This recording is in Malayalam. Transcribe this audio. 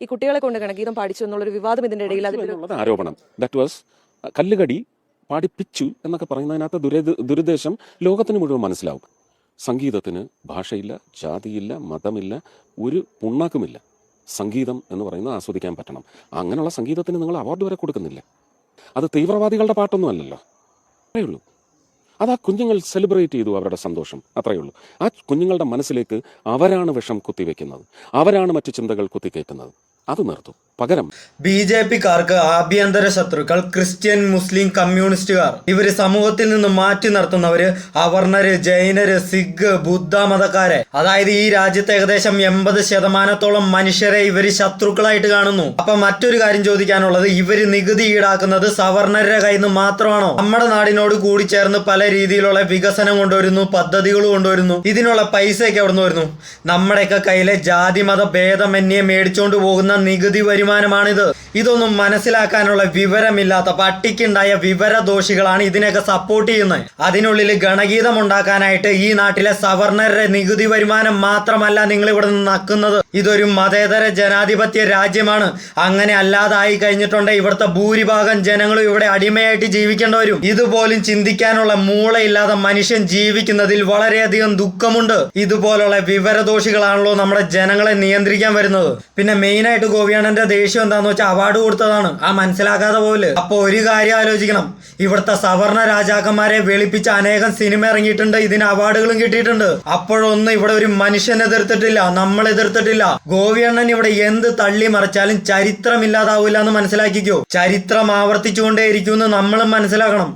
ഈ കുട്ടികളെ കൊണ്ട് ഗണഗീതം പാടിച്ചു എന്നുള്ളൊരു വിവാദം ഇതിന്റെ ഇടയിൽ ആരോപണം ദാറ്റ് വാസ് കല്ലുകടി പാടിപ്പിച്ചു എന്നൊക്കെ പറയുന്നതിനകത്ത് ദുരുദ്ദേശം ലോകത്തിന് മുഴുവൻ മനസ്സിലാവും. സംഗീതത്തിന് ഭാഷയില്ല, ജാതിയില്ല, മതമില്ല, ഒരു പുണ്ണാക്കുമില്ല. സംഗീതം എന്ന് പറയുന്നത് ആസ്വദിക്കാൻ പറ്റണം. അങ്ങനെയുള്ള സംഗീതത്തിന് നിങ്ങൾ അവാർഡ് വരെ കൊടുക്കുന്നില്ല. അത് തീവ്രവാദികളുടെ പാട്ടൊന്നും അല്ലല്ലോ. അത്രയേ ഉള്ളൂ. അത് ആ കുഞ്ഞുങ്ങൾ സെലിബ്രേറ്റ് ചെയ്തു അവരുടെ സന്തോഷം, അത്രയേ ഉള്ളൂ. ആ കുഞ്ഞുങ്ങളുടെ മനസ്സിലേക്ക് അവരാണ് വിഷം കുത്തിവെക്കുന്നത്, അവരാണ് മറ്റു ചിന്തകൾ കുത്തിക്കയറ്റുന്നത്. അത് നിർത്തും. പകരം BJP-ക്കാർക്ക് ആഭ്യന്തര ശത്രുക്കൾ ക്രിസ്ത്യൻ, മുസ്ലിം, കമ്മ്യൂണിസ്റ്റുകാർ. ഇവര് സമൂഹത്തിൽ നിന്ന് മാറ്റി നിർത്തുന്നവര് അവർണര്, ജൈനര്, സിഖ്, ബുദ്ധ മതക്കാരെ. അതായത് ഈ രാജ്യത്ത് ഏകദേശം 80% മനുഷ്യരെ ഇവര് ശത്രുക്കളായിട്ട് കാണുന്നു. അപ്പൊ മറ്റൊരു കാര്യം ചോദിക്കാനുള്ളത്, ഇവര് നികുതി ഈടാക്കുന്നത് സവർണരുടെ കയ്യിൽ നിന്ന് മാത്രമാണോ? നമ്മുടെ നാടിനോട് കൂടി ചേർന്ന് പല രീതിയിലുള്ള വികസനം കൊണ്ടുവരുന്നു, പദ്ധതികൾ കൊണ്ടുവരുന്നു. ഇതിനുള്ള പൈസയൊക്കെ എവിടെ നിന്ന് വരുന്നു? നമ്മുടെയൊക്കെ കയ്യിലെ ജാതി മത ഭേദമന്യേ മേടിച്ചോണ്ട് പോകുന്ന നികുതി വരുമാനമാണിത്. ഇതൊന്നും മനസ്സിലാക്കാനുള്ള വിവരമില്ലാത്ത പട്ടിക്കുണ്ടായ വിവരദോഷികളാണ് ഇതിനൊക്കെ സപ്പോർട്ട് ചെയ്യുന്നത്. അതിനുള്ളിൽ ഗണഗീതം ഉണ്ടാക്കാനായിട്ട് ഈ നാട്ടിലെ സവർണരുടെ നികുതി വരുമാനം മാത്രമല്ല നിങ്ങൾ ഇവിടെ നിന്ന് നക്കുന്നത്. ഇതൊരു മതേതര ജനാധിപത്യ രാജ്യമാണ്. അങ്ങനെ അല്ലാതായി കഴിഞ്ഞിട്ടുണ്ടെങ്കിൽ ഇവിടുത്തെ ഭൂരിഭാഗം ജനങ്ങളും ഇവിടെ അടിമയായിട്ട് ജീവിക്കേണ്ടി വരും. ഇതുപോലും ചിന്തിക്കാനുള്ള മൂളയില്ലാതെ മനുഷ്യൻ ജീവിക്കുന്നതിൽ വളരെയധികം ദുഃഖമുണ്ട്. ഇതുപോലുള്ള വിവരദോഷികളാണല്ലോ നമ്മുടെ ജനങ്ങളെ നിയന്ത്രിക്കാൻ വരുന്നത്. പിന്നെ മെയിനായിട്ട് ഗോപിയണ്ണന്റെ ദേഷ്യം എന്താന്ന് വെച്ചാൽ അവാർഡ് കൊടുത്തതാണ്. ആ മനസ്സിലാക്കാതെ പോലെ. അപ്പൊ ഒരു കാര്യം ആലോചിക്കണം, ഇവിടുത്തെ സവർണ രാജാക്കന്മാരെ വെളുപ്പിച്ച് അനേകം സിനിമ ഇറങ്ങിയിട്ടുണ്ട്, ഇതിന് അവാർഡുകളും കിട്ടിയിട്ടുണ്ട്. അപ്പോഴൊന്നും ഇവിടെ ഒരു മനുഷ്യൻ എതിർത്തിട്ടില്ല, നമ്മൾ എതിർത്തിട്ടില്ല. ഗോപിയണ്ണൻ ഇവിടെ എന്ത് തള്ളി മറിച്ചാലും ചരിത്രം ഇല്ലാതാവില്ല എന്ന് മനസ്സിലാക്കിക്കോ. ചരിത്രം ആവർത്തിച്ചുകൊണ്ടേയിരിക്കും എന്ന് നമ്മളും മനസ്സിലാക്കണം.